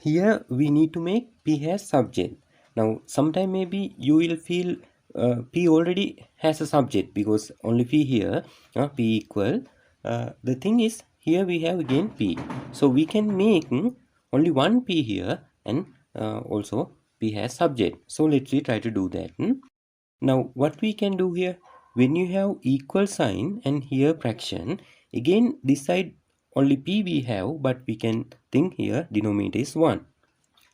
here we need to make P has subject. Now sometime maybe you will feel P already has a subject because only P here, P equal. The thing is here we have again P. So we can make only one P here and also P has subject. So let's try to do that. Now what we can do here, when you have equal sign and here fraction, again this side only P we have, but we can think here denominator is 1.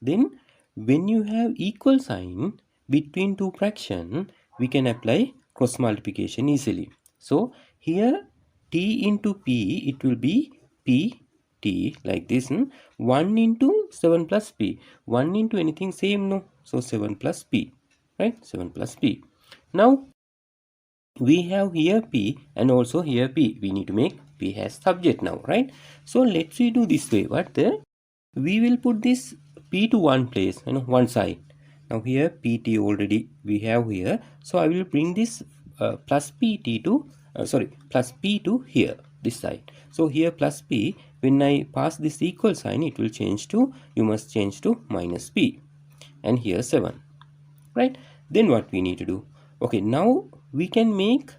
Then when you have equal sign between two fraction, we can apply cross multiplication easily. So here T into P, it will be P T like this. 1 into 7 plus P. 1 into anything same, no? So 7 plus P, right? 7 plus P. Now we have here P and also here P. We need to make P has subject now, right? So let's we do this way. What the? We will put this P to one place, one side. Now here PT already we have here. So I will bring this plus PT to, plus P to here, this side. So here plus P, when I pass this equal sign, it will change to, you must change to minus P. And here 7, right? Then what we need to do? Okay, now we can make,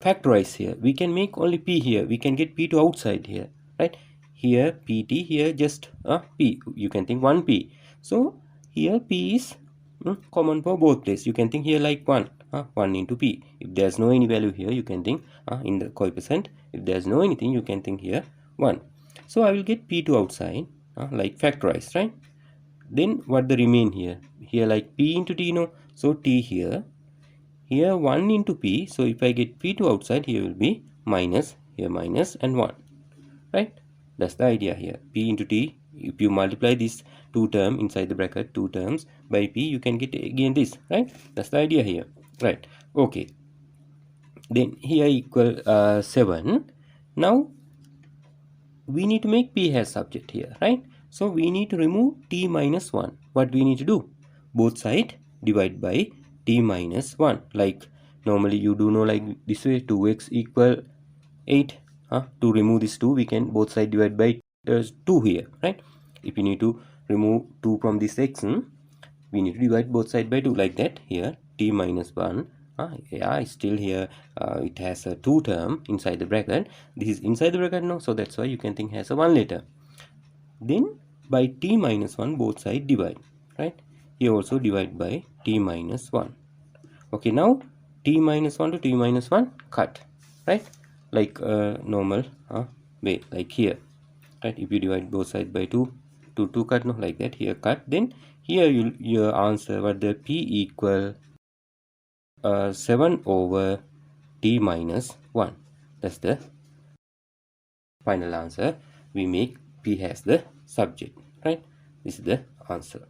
factorize here. We can make only P here. We can get P to outside here, right? Here PT, here just P. You can think 1P. So here P is common for both places. You can think here like 1. 1 into P. If there's no any value here, you can think in the coefficient. If there's no anything, you can think here 1. So I will get P to outside like factorize, right? Then what the remain here? Here like P into T, so T here. Here 1 into P, so if I get P to outside, here will be minus, here minus and 1, right? That's the idea here. P into T, if you multiply this two term inside the bracket, two terms by P, you can get again this, right? That's the idea here, right? Okay. Then here equal 7. Now we need to make P has subject here, right? So we need to remove T minus 1. What we need to do? Both side divide by T minus 1. Like normally you do know like this way, 2x equal 8. To remove this 2, we can both side divide by 2 here, right? If you need to remove 2 from this x, we need to divide both side by 2 like that. Here T minus 1. Yeah, still here it has a 2 term inside the bracket. This is inside the bracket now, so that's why you can think has a 1 later. Then by T minus 1 both side divide, right? Here also divide by T minus 1. Okay, now T minus 1 to T minus 1 cut, right? Like normal way, like here, right? If you divide both side by 2 to 2 cut, no, like that, here cut. Then here your answer what the P equal 7 over T minus 1. That's the final answer. We make P has the subject, right? This is the answer.